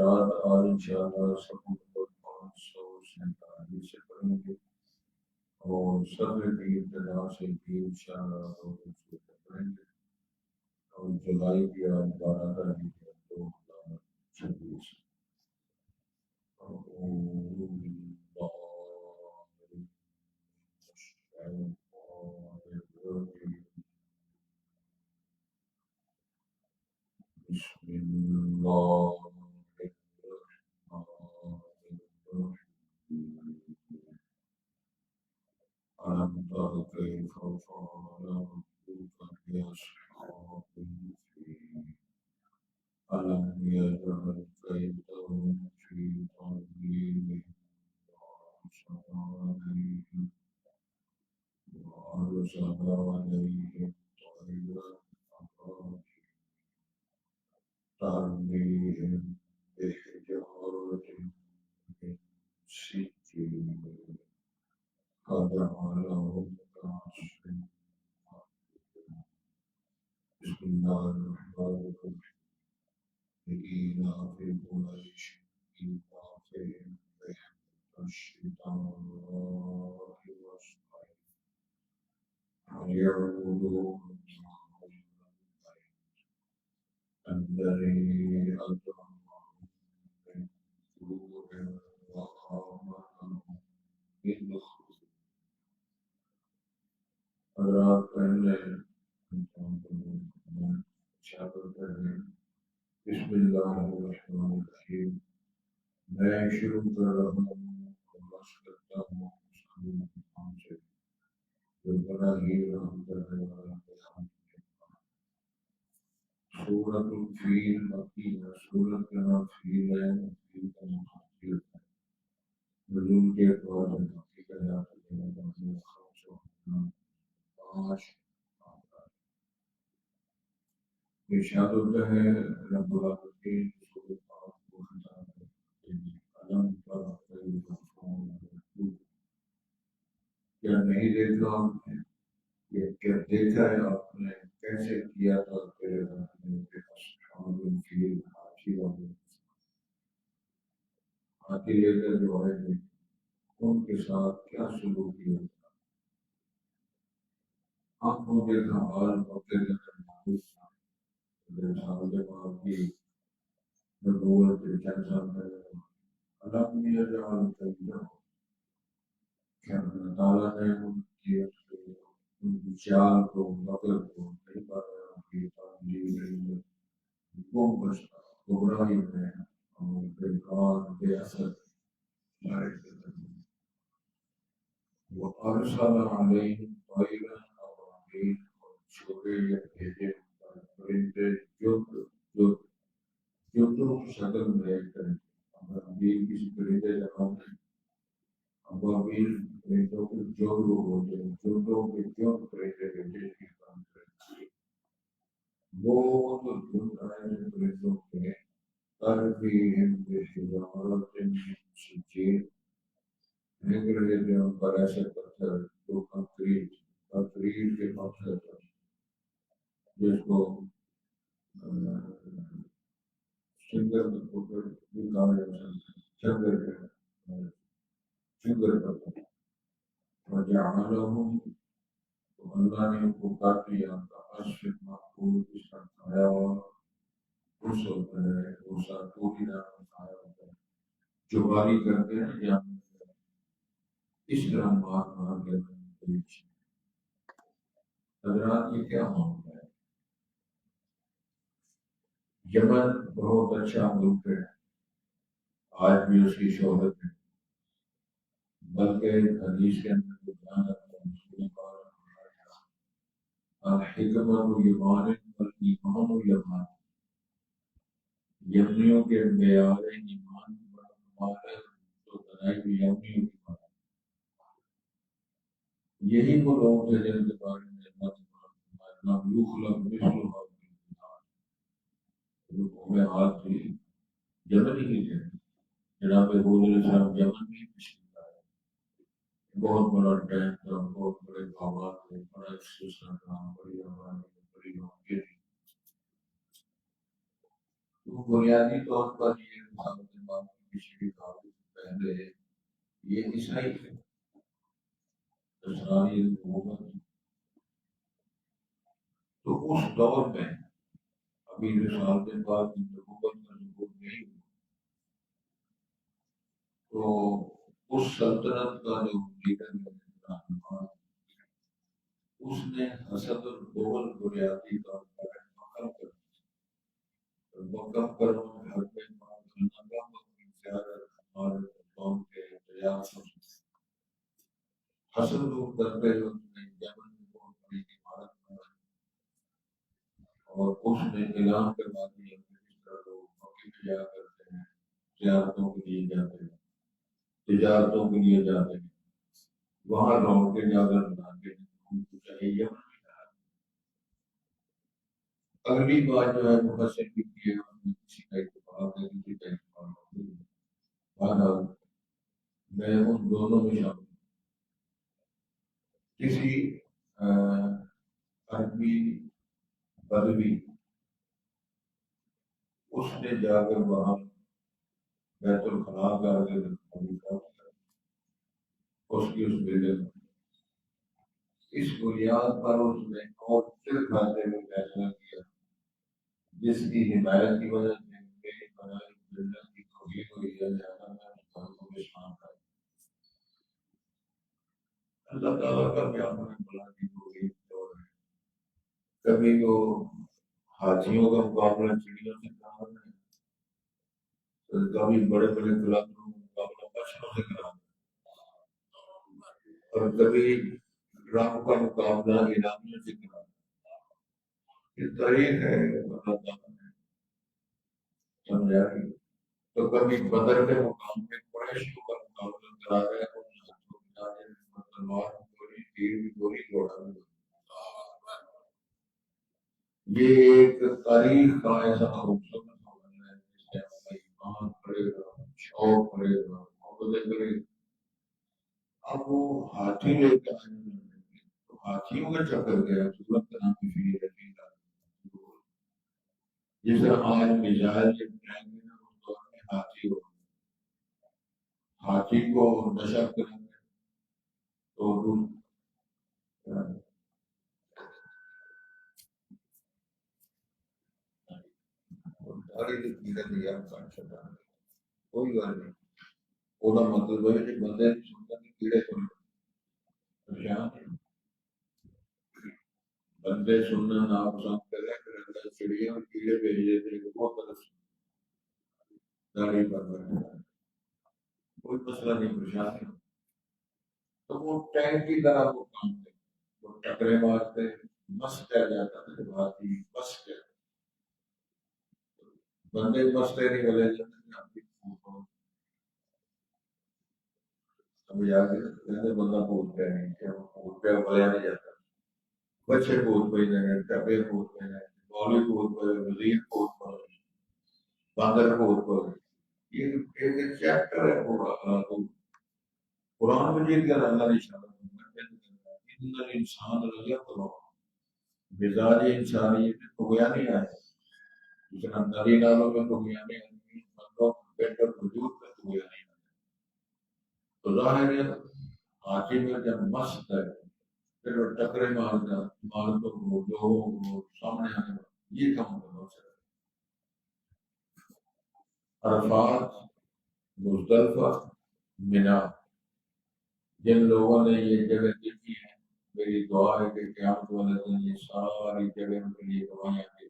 رات آج انشاءاللہ سب کو 547 سے پڑھیں گے اور صدر کی ابتدا سے بھی انشاءاللہ پڑھیں گے اور جولائی کی آج 12 تاریخ ہے 2026. بسم اللہ ألم تر كيف فعل ربك بأصحاب الفيل ألم يجعل كيدهم في تضليل وأرسل عليهم طيرا أبابيل ترميهم بحجارة من سجيل فجعلهم كعصف مأكول. بسم الله الرحمن الرحيم لإيلاف قريش إيلافهم رحلة الشتاء والصيف فليعبدوا رب البيت الذي أطعمهم من جوع وآمنهم من خوف. حضرات پہلے شامل کریں. بسم اللہ الرحمن الرحیم. میں شروع کر رہا ہوں اور بس کرتا ہوں اس کے نام سے جو بڑا ہی رحم کرنے والا ہے. سورۃ الفیل مکی ہے. سورۃ کا نام فیل ہے. فیل کا نام فیل ہے. نزول کے بعد مکی کا نام ارشاد ہے رب العالمین سورۃ پاک کو خطاب ہے. علم پر کیا نہیں دیکھا آپ نے؟ یہ کیا دیکھا ہے آپ نے کیسے کیا تھا تیرے رب نے اصحاب الفیل ہاتھی والے ہاتھی لے کر جو آئے تھے ان کے ساتھ کیا سلوک کیا تھا. آنکھوں دیکھا حال مکے کے اندر معروف تھا. رسالت پاک کی نبوت کے چند سال پہلے علم یجعل کیدہم کہ اللہ تعالیٰ نے ان کی چال کو مکر کو نہیں پایا. ان کی تعلیم گم بچتا گمراہی میں اور بیکار بے اثر سارے وہ ارسل علیہم طیرا ابابیل اور چھوڑے یا بھیجے پرندے جوتوں کی شکل میں ایک طرح ابابیل کسی پرندے کا نام ہے. ابابیل پرندوں کے جوڑ کو بولتے ہیں. جوڑوں کے جوڑ پرندے بھیجے کی کام کرتے ہیں. وہ تو جن آئے پرندوں کے ترفیہم بحجارۃ من سجیل پھینک رہے تھے ان پر ایسے پتھر جو کنکریٹ کے پتھر تھے جس کو سنگر بھی کہا جاتا ہے. چنگر پتھر وجعلہم تو اللہ نے ان کو کاٹ دیا کعصف مأکول جس کا کھایا ہوا اس ہوتا ہے. وہ ساتوری نام کھایا ہوتا ہے جو باری کرتے ہیں جانور اس طرح مار کے بیچ. حضرات یہ کیا معاملہ ہے؟ یمن بہت اچھا ملک ہے. آج بھی اس کی شہرت ہے. بلکہ حدیث کے اندر جو بیان آتا ہے رسول پاک الحکمت یمان والایمان یمان. یمنیوں کے معیار ایمان بڑا کمال ہے تو بنائی ہوئی یمنیوں کی بات. یہی وہ لوگ تھے جن کے بارے میں اللہ یخلق مثلها فی البلاد. جو قوم عاد تھی یمن ہی تھے. جناب حود علیہ السلام یمن میں تشریف لائے. بہت بڑا ٹینک تھا. بہت بڑے باغات تھے. بڑا سلسلہ تھا. بڑی آبادی بڑی نوکری تھی. تو بنیادی طور پر یہ رسالت باب کی پچھلی کافی پہلے یہ عیسائی تھے، نصرانی حکومت تھی۔ تو اس دور میں ابھی رسالت باب کی حکومت کا ظہور نہیں ہوا، تو اس سلطنت کا جو لیڈر رہنما اس نے حسد الدول بنیادی طور پر مقام کر مقام کروں ہر میں اور قوم کے تجارت حسد دور کرتے ہوئے اس نے یمن میں بہت بڑی عمارت بنائی اور اس نے اعلان کروا دیا کہ اس طرح لوگ مکے میں جایا کرتے ہیں، زیارتوں کے لیے جاتے ہیں، تجارتوں کے لیے جاتے ہیں، وہاں لوٹ کے جا کر بناتے ہیں، ان کو چاہیے یمن میں جانا۔ اگلی بات جو ہے مفسر کی ہے اس میں کسی کا اتفاق ہے، کسی کا اتفاق نہیں ہے۔ بہرحال میں ان دونوں میں شامل ہوں۔ کسی عربی بدوی اس نے جا کر وہاں بیت الخلا کا اس کی اس بیٹے میں اس بنیاد پر اس نے اور پھر کھاتے میں فیصلہ کیا جس کی حمایت کی وجہ سے میری بنائی جنت کی توحید ہوئی ہے، لہذا میں اس گھر کو بشان کر اللہ تعالیٰ کا بیان میں بلا کی توحید دور ہے۔ کبھی وہ ہاتھیوں کا مقابلہ چڑیوں سے کرا ہے، کبھی بڑے بڑے گلابوں کا مقابلہ بچوں سے کرا اور کبھی ڈرام کا مقابلہ ایرانیوں سے کرا۔ یہ تاریخ ہے اللہ تعالیٰ نے سمجھائی۔ تو کبھی بدر کے مقام پہ قریشیوں کا مقابلہ کرا رہے ہیں، تلوار بھی گولی، تیر بھی گولی، گھوڑا بھی گولی۔ یہ ایک تاریخ کا ایسا خوبصورت حوالہ ہے جس سے ہمارا ایمان پڑے گا، شوق پڑے گا، محبت کرے گا۔ اب وہ ہاتھی لے کے آئے ہیں، تو ہاتھیوں کا چکر گیا سورت کا نام بھی جس طرح آج میزائل جب جائیں گے نا اس دور میں ہاتھی ہو، ہاتھی کو نشہ کریں گے تو کوئی بات نہیں، وہ مطلب ہے کہ بندے سنتا کہ کیڑے پریشان بندے سننا ناپسند کریں، پھر اللہ چڑیا اور کیڑے بھیج دیتے ہیں، بہت طرف گاڑی پر بیٹھے کوئی مسئلہ نہیں، پریشان نہیں۔ تو وہ ٹینک کی طرح وہ کام تھے، وہ ٹکرے مارتے، مست کیا جاتا تھا کہ ہاتھی مست کیا بندے مستے نہیں گلے جاتے اب جا کے کہتے بندہ پوچھ گیا نہیں کہ پوچھ گیا بلیا نہیں جاتا، بچے پوچھ پہ جائیں، ٹپے پوچھ پہ جائیں، مولوی پوچھ پہ، وزیر پوچھ پہ، باندر پوچھ پہ۔ یہ ایک چیپٹر ہے پورا قرآن مجید کا اللہ نے اشارہ ان انسان رضی اللہ مزاج انسانی تو گیا نہیں آئے جس طرح نری نالوں میں تو گیا نہیں آئے، مطلب بہتر وجود میں تو گیا نہیں آئے۔ تو ظاہر ہے حاجی میں جب مست ہے پھر وہ ٹکرے مارتا عمارتوں کو لوگوں کو سامنے آنے والا یہ کام کرنا چاہیے۔ عرفات، مزدلفہ، منا، جن لوگوں نے یہ جگہ دیکھی ہے میری دعا ہے کہ قیامت والے دن یہ ساری جگہ ان کے لیے گواہیاں دے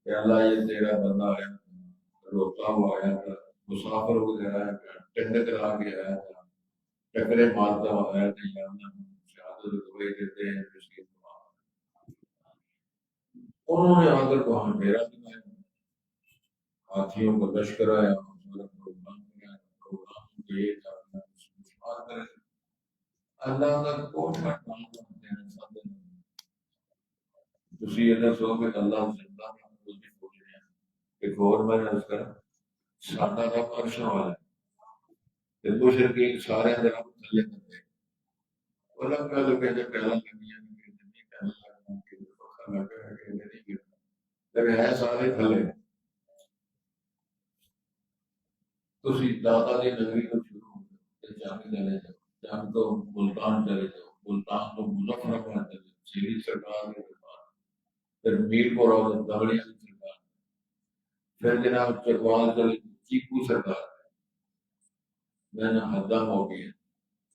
کہ اللہ یہ تیرا بندہ آیا تھا، روتا ہوا آیا تھا، مسافر ہو گیا آیا تھا، ٹنڈ کرا کے آیا تھا، ٹکرے مارتا ہوا آیا تھا، یا اللہ شہادت دعائیں دیتے ہیں جس کی دعا انہوں نے آ کر وہاں ڈیرا بنایا، ہاتھیوں کو لشکر آیا، پروگرام بنایا، پروگرام یہ تھا مسلمان کرے اللہ کا کوٹا کام کرتے ہیں سب دوسری اللہ سو کے اللہ زندہ میں پوچھ رہے ہیں کہ غور میں نے اس کا سادہ رب عرش والا ہے مشرقین سارے اندر ہم تھلے کرتے ہیں الگ کا لوگ کہتے پہلا کرنی ہے لیکن ہے سارے تھلے تسی دادا دی نگری تو شروع ہو گئے جنگ چلے جاؤ، جنگ تو ملتان چلے جاؤ، ملتان تو مظفر آباد چلے جاؤ، شیری سرکار کے دربار، پھر میر پور اور دگڑیاں کی سرکار، پھر جناب چکوال چلے چیکو سرکار، میں نے حدم ہو گئی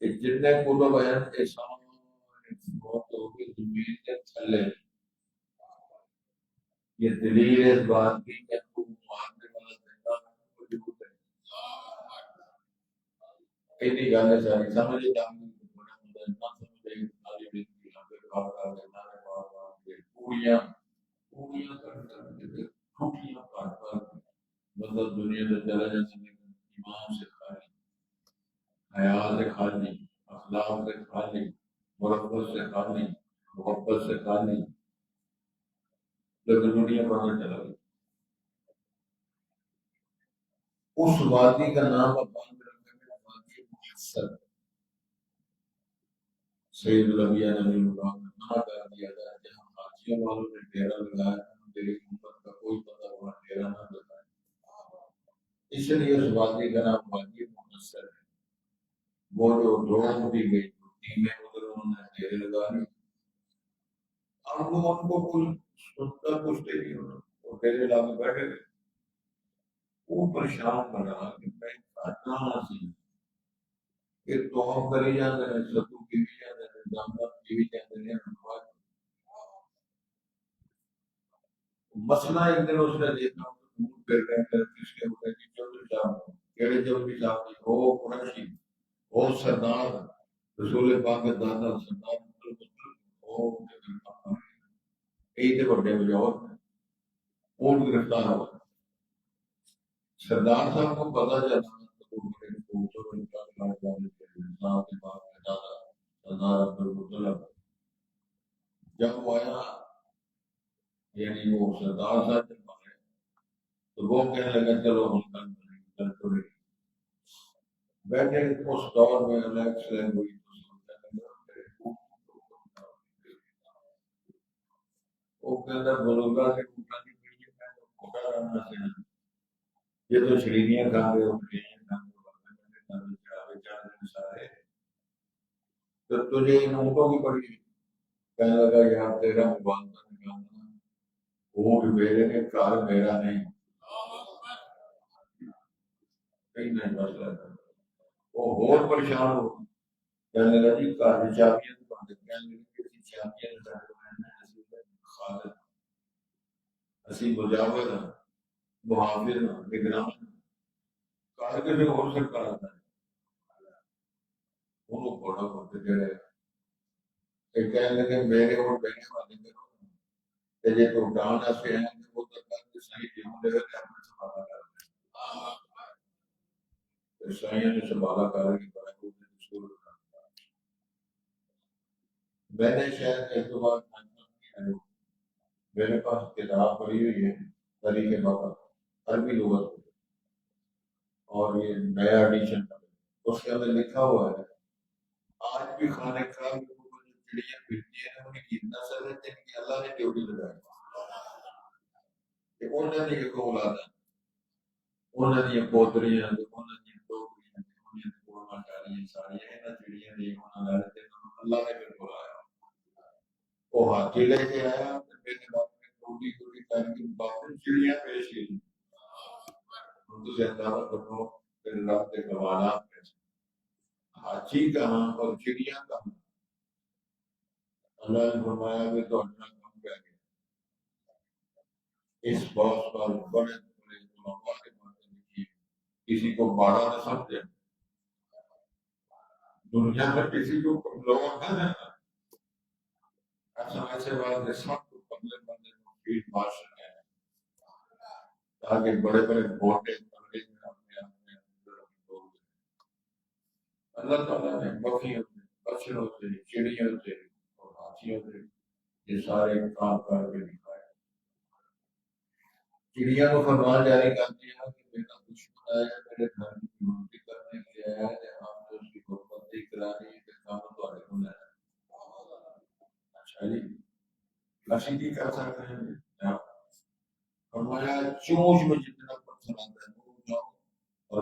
کہ جتنے کتب ہیں یہ سارے موت ہو گئی زمین کے تھلے، یہ دلیل اس بات کی کہ تو مارنے والا زندہ موجود ہے. ایسی گل ہے ساری سمجھ جاؤں بڑا مزہ نہ سمجھے ساری بیتی یہاں پہ کھا کھا کے نعرے مار مار کے پوریاں پوریاں کر کر کے ٹوٹیاں کاٹ کر کے مطلب دنیا سے چلا جاتا لیکن ایمان سے خالی، حیا سے خالی، اخلاق سے خالی، مربت سے خالی، محبت سے خالی، لیکن دنیا پر چلا گیا. اس وادی کا نام اب بند رکھنے میں وادی محسر سید الانبیاء نبی اللہ نے منع کر دیا تھا جہاں حاجیوں والوں نے ڈیرا لگایا تھا تیری امت کا کوئی پتہ وہاں ڈیرا نہ لگائے، اس لیے اس وادی کا نام وادی محسر ہے. وہ جو ڈرون دی گئی ٹیمیں ادھر انہوں نے ڈیرے لگا لی، اب وہ ان کو کوئی سنتا پوچھتے نہیں ہونا، وہ ڈیرے لا کے بیٹھے گئے. وہ پریشان کر رہا کہ میں کہاں سی کہ تو کری جاتے ہیں ستو کی بھی جاتے ہیں جانور کی بھی جاتے ہیں. مسئلہ ایک دن اس نے دیکھا دور پھر رہے ہیں کس کے ہوئے کہ چودھری صاحب کیڑے چودھری صاحب کی وہ قریشی وہ سردار رسول پاک کے دادا سردار وہ یہی تھے بڑے بجاؤ وہ گرفتار ہوا. سردار صاحب کو پتا چلا تو وہ بڑے خوبصورت انسان والے تھے اسلام کے پاک کے دادا سردار عبد المطلب. جب وہ آیا یعنی وہ سردار صاحب جب آئے تو وہ کہنے لگا چلو ہم کل چھوڑے بیٹھے اس دور میں الیکس لینگویج وہ کہتا بزرگا سے پوچھا کہ میں تو کھوٹا رہنا سے یہ تو شریریاں کھا رہے ہو شریریاں کھا رہے چار سارے تو تجھے ان اونٹوں کی پڑی کہنے لگا یار تیرا مبالغہ نکالنا وہ بھی میرے نے کار میرا نہیں کہیں نہیں مسئلہ تھا. وہ اور پریشان ہو کہنے لگا جی کار کی چابیاں تو بند کہنے لگی کہ چابیاں خالد اسی مجاور محافظ نگران کار کے جو اور سرکار تھا انہوں بڑا ہوتے جڑے کہ کہنے لگے میرے اور بہنے والے کرو کہ یہ تو ڈان ایسے ہیں کہ وہ تک کہ صحیح جیون دے رہے ہیں سنبھالا کر عیسائیوں نے سنبھالا کر کی بات کو رسول میں نے شاید ایک دو بار میرے پاس کتاب پڑھی ہوئی ہے طریق بابا عربی لغت اور یہ نیا ایڈیشن اس کے اندر لکھا ہوا ہے آج بھی خانے خراب چڑیاں پھرتی ہیں ان کی نسل ہے جن کی اللہ نے ڈیوٹی لگائی کہ انہوں نے ایک اولاد ہے انہوں نے پوتریاں انہوں نے ٹوکریاں انہوں نے کوڑا ڈالیاں ساڑیاں انہوں نے چڑیاں دی انہوں نے اللہ نے میرے کو آیا وہ ہاتھی لے کے آیا میرے باپ نے ٹوٹی ٹوٹی کر کے باپ نے چڑیاں پیش کی ان سے اندازہ کرو پھر رب کے کمالات میں ہاتھی کہاں اور چڑیاں کہاں اللہ نے فرمایا کہ تو اپنا کام کیا گیا اس بہت پر بڑے بڑے علماء نے باتیں لکھی کسی کو بڑا نہ سمجھے دنیا میں کسی کو لوگوں نہ دینا ایسا ایسے بات سب کو بدلے بندے کو فیڈ مار سکے تاکہ بڑے بڑے بوٹے بڑے اپنے آپ میں بول دیں. اللہ تعالیٰ نے بکریوں سے بچڑوں سے چڑیوں سے اور ہاتھیوں سے یہ سارے کام کر کے دکھائے. چڑیا کو فرمان جاری کر دیا کہ میرا دشمن آیا میرے گھر کی ڈیوٹی کرنے کے لیے آیا ہے ہم نے اس کی حرمتی کرانی ہے کہ کام تمہارے کو لینا ہے. اچھا جی لاشی کی کر سکتے ہیں فرمایا چونچ میں جتنا پتھر آتا ہے وہ جاؤ اور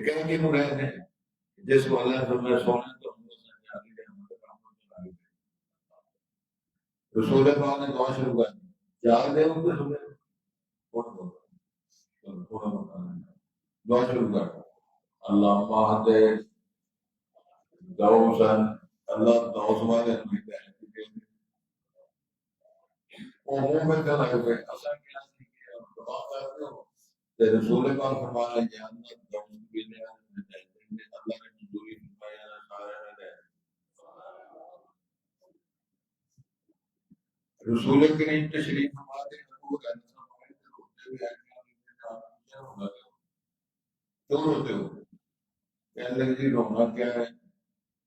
کہیں کہ وہ رہتے ہیں جس کو اللہ نے میں سونے تو ہم رسول پاک نے دعا شروع کر دی چار دے ان کو تھوڑا بتانا دعا شروع کر اللہ مہدے دوسن اللہ دوس والے عموم میں کہا ہے اصل کیا ہے دعا کرتے ہو تے رسول پاک فرمایا کہ اللہ دوس بھی نے اللہ نے منظوری فرمایا سارے نے رسول کریم تشریف ہمارے ابو کیوں روتے ہو کہنے لگے جی رونا کیا ہے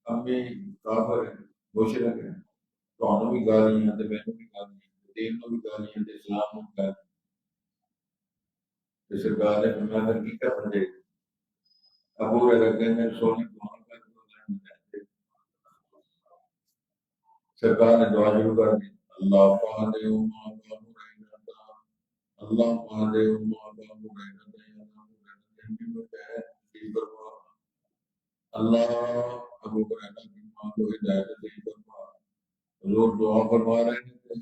ہم بھی کافر ہیں مشرک ہیں تو بھی گالیاں تے مینوں بھی گالیاں دین کو بھی گالیاں تے اسلام کو بھی گالیاں تے سرکار نے فرمایا کی کر بندے ابو رکھتے ہیں سونے دعا کر سرکار نے دعا شروع کر دی اللہ پاک دے ماں بابو رہنا اللہ پاک دے ماں بابو رہنا اللہ ابو رہنا کی ماں کو ہدایت دے فرما لوگ دعا فرما رہے ہیں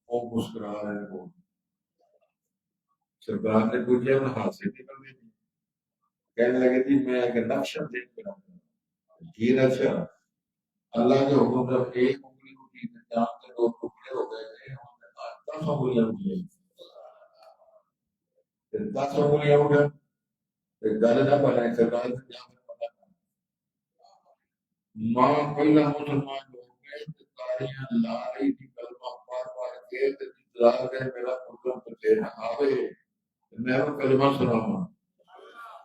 وہ مسکرا رہے ہیں وہ سرکار نے پوچھا انہیں حاصل نہیں کر دی کہنے لگے جی میں ایک نقشہ دیکھ کر یہ نقشہ اللہ کے حکم سے ایک انگلی اٹھی جان کے دو ٹکڑے ہو گئے تھے 10 انگلیاں اٹھی 10 انگلیاں اٹھے گل نہ بنائے سرکار سے جا کر پتا ماں پہلا مسلمان ہو گئے تاریاں لا رہی تھی کلمہ پڑھ پڑھ کے انتظار ہے میرا پتر بچے نہ آوے میں وہ کلمہ سناؤں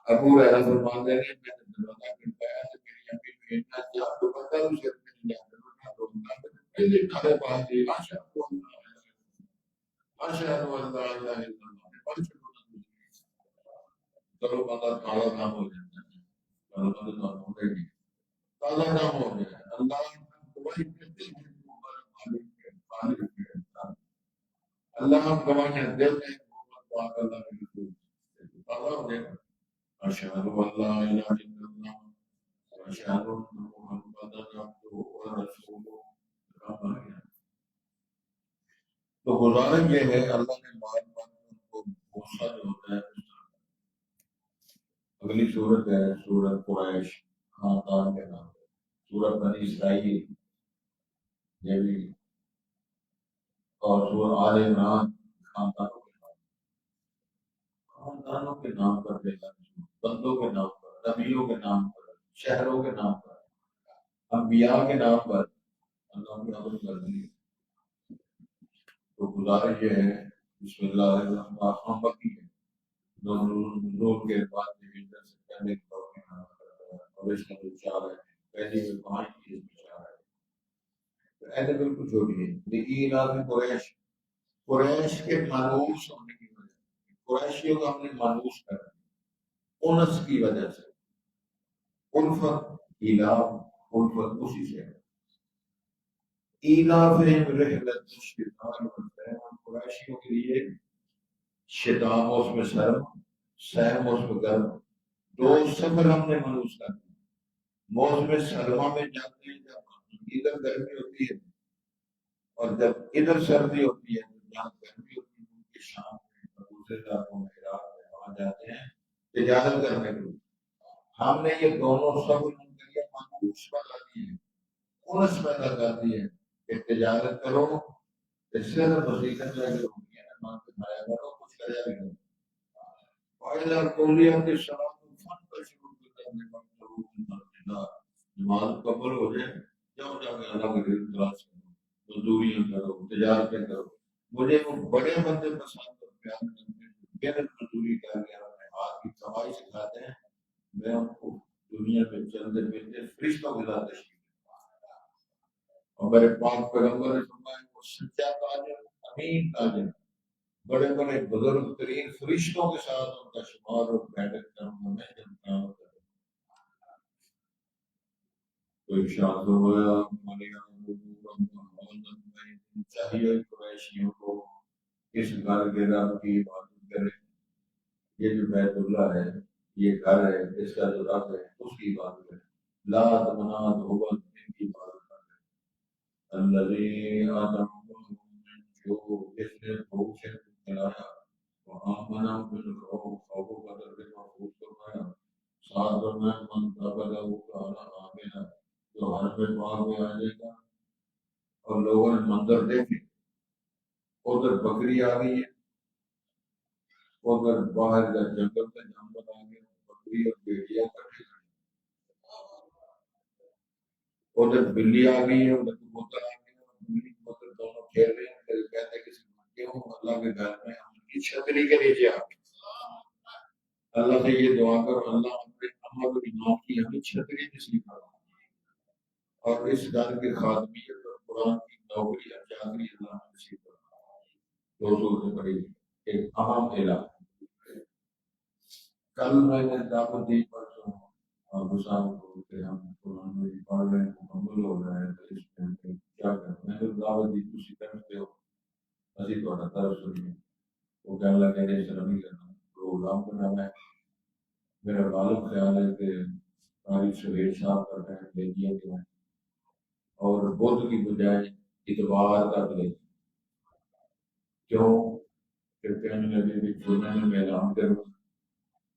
ابو ہریرہ فرماتے ہیں میں نے دروازہ کھٹکایا تو میری امی نے اتنا کیا تو پتہ اسے میری جان پہلے کھڑے پاس دی اشہد ان لا الہ الا اللہ چلو بندہ کالا کام ہو جاتا ہے کالا بندہ تو ہو گئی کالا کام ہو گیا اللہ گواہی دیتے ہیں مالک کے مالک کے اللہ ہم گواہیاں دیتے ہیں محمد پاک اللہ کے رسول کالا ہو گیا اشہد ان لا الہ الا اللہ واشهد ان محمدا عبده ورسوله تو گزارش یہ ہے اللہ نے بار بار ان کو غصہ جو ہوتا ہے اگلی صورت ہے سورت قریش خاندان کے نام سورت بنی اسرائیل یہ بھی اور سورت آل عمران خاندانوں کے نام پر بندوں کے نام پر نبیوں کے نام پر شہروں کے نام پر انبیاء کے نام پر اللہ کی عظمت کر دی تو گزارش یہ ہے بسم اللہ الرحمن الرحیم بکی ہے نور کے بعد ڈویژن سے پہلے اور اس کا چار ہے پہلی میں 5 چیز چار ہے ایسے بالکل چھوٹی ہے لیکن آدمی قریش کے مانوس ہونے کی وجہ قریشیوں کو ہم نے مانوس کر انس کی وجہ سے الفت الفت اسی سے ایلافہم رحلت الشتاء والصيف قریشیوں کے لیے شتاء موسم سرد صیف موسم گرم 2 سفر ہم نے منوس کر دیا موسم سرما میں جاتے ہیں جب ادھر گرمی ہوتی ہے اور جب ادھر سردی ہوتی ہے تو جہاں گرمی ہوتی ہے ان کے شام میں دوسرے علاقوں میں عراق میں وہاں جاتے ہیں تجارت کرنے کے لیے ہم نے یہ دونوں سب کیا منوس بنا دیے انس پیدا کر دی ہے کہ تجارت کرو اس سے وسیلت لگی ہوگی نہ کھایا کرو کچھ کریا بھی نہیں وَإِذَا قُضِيَتِ الصَّلَاةُ فَانتَشِرُوا فِي الْأَرْضِ وَابْتَغُوا مِن فَضْلِ اللَّهِ نماز قبول ہو جائے جاؤ جا کے اللہ کے رزق تلاش کرو مزدوریاں کرو تجارتیں کرو مجھے وہ بڑے بندے پسند اور پیار کرتے ہیں محنت مزدوری کر کے ہمیں ہاتھ کی کمائی سکھاتے ہیں میں ان کو دنیا میں چلتے پھرتے فرشتوں کے ساتھ تشریف اور میرے پاک پیغمبر نے فرمایا وہ سچا تاجر امین تاجر بڑے بڑے بزرگ ترین فرشتوں کے ساتھ ان کا شمار اور بیٹھک کروں میں جب قیامت ہے تو ارشاد ہوا چاہیے قریشیوں کو اس گھر کے رب کی عبادت کرے یہ جو بیت اللہ ہے یہ گھر ہے، اس کا جو رب ہے اس کی عبادت کریں۔ لات منات ہوبل ان کی عبادت کریں۔ الذی آتاکم من جو جس نے بھوک سے کھلایا، وہاں منا من خوف خوف و قدر سے محفوظ فرمایا، ساتھ میں من قبل کانا آمنا جو ہر میں وہاں میں آ جائے گا۔ اور لوگوں نے منظر دیکھے، ادھر بکری آ گئی ہے، ادھر باہر کا جنگل کا جانور آ گیا، بکری اور بیٹیاں کٹے، ادھر بلی آ گئی ہے، ادھر کبوتر آ گیا، بلی کبوتر دونوں کھیل رہے ہیں، پھر کہتے ہیں کسی منکے ہوں اللہ کے گھر میں ہم ان کی چھتری کے نیچے آ گئے۔ اللہ سے یہ دعا کرو اللہ ہمارے امر اور ایمان کی ہمیں چھتری نصیب کرو، اور اس گھر کی خادمیت اور قرآن کی نوکری اور چاکری اللہ ہمیں نصیب کرو۔ دو صورتیں پڑھی، ایک اہم اعلان۔ کل میں نے دعوت دی پرسوں اور گسان کو کہ ہم قرآن میں پڑھ رہے ہیں، مکمل ہو رہا ہے، تو اس میں ہم کیا کریں؟ میں نے دعوت دی کسی طرح سے ہو اسی تھوڑا طرف سنیے۔ وہ کہنے لگے کہ اس طرح نہیں کرنا، پروگرام بنانا ہے۔ میرا غالب خیال ہے کہ قاری سہیل صاحب کا ٹائم دے دیا گیا ہے اور بدھ کی بجائے اتوار کا دے، کیوں کہ کہنے لگے کہ سننے میں اعلان کروں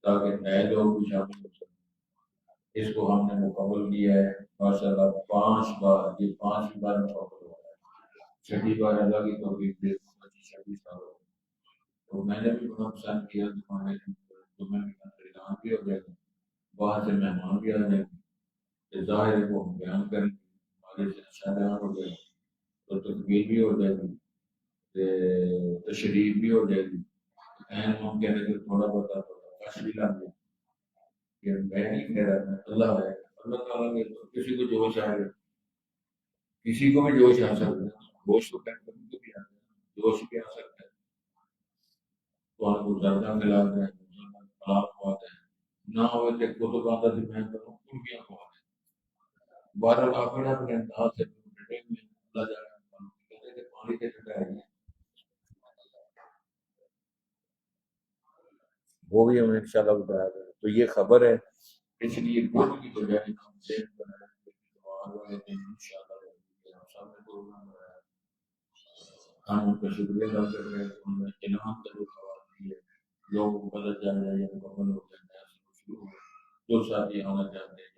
تاکہ نئے لوگ بھی شامل ہو سکیں۔ اس کو ہم نے مکمل کیا ہے ماشاء اللہ 5 بار، یہ 5 بار مکمل ہوا ہے، 6 بار اللہ کی توفیق سے 26 سال ہو گئے۔ تو میں نے بھی بڑا پسند کیا تمہارے تمہیں بھی اعلان بھی ہو جائے گا، باہر سے مہمان بھی آ جائیں گے، ظاہر ہے وہ ہم بیان کریں گے، ہمارے سے اچھا بیان ہو جائے گا تو تکبیر بھی ہو جائے گی، تشریف بھی ہو جائے گی، این ممکن ہے کہ تھوڑا بہت کش بھی لگ جائے کہ میں نہیں کہہ رہا میں اللہ ہے، اللہ تعالیٰ کے تو کسی کو جوش آ گیا، کسی کو بھی جوش آ سکتا ہے، ہوش تو کہیں کبھی کبھی آ جائے، جوش بھی آ سکتا ہے، تو آپ کو زردہ ملا ہے، خلاف بات ہے نہ ہوئے کہ کتب آتا تھی میں کروں ان کی بات ہے، بارہ اپنے اپنے انداز سے بیٹھے ہوئے اللہ جانا کہتے کہ پانی کے ٹھنڈا ہے، وہ بھی ہم ان شاء اللہ بتایا گا۔ تو یہ خبر ہے، اس لیے بدھ کی بجائے ہم دین بنائیں گے، اتوار والے دن ان شاء اللہ ہم سامنے پروگرام بنایا، ہم ان کا شکریہ ادا کر رہے ہیں، انہوں نے انعام ضرور آواز دی ہے، لوگوں کو پتہ چل جائے یہ مکمل ہو جائے نیا سفر شروع ہو، جو ساتھی آنا چاہتے ہیں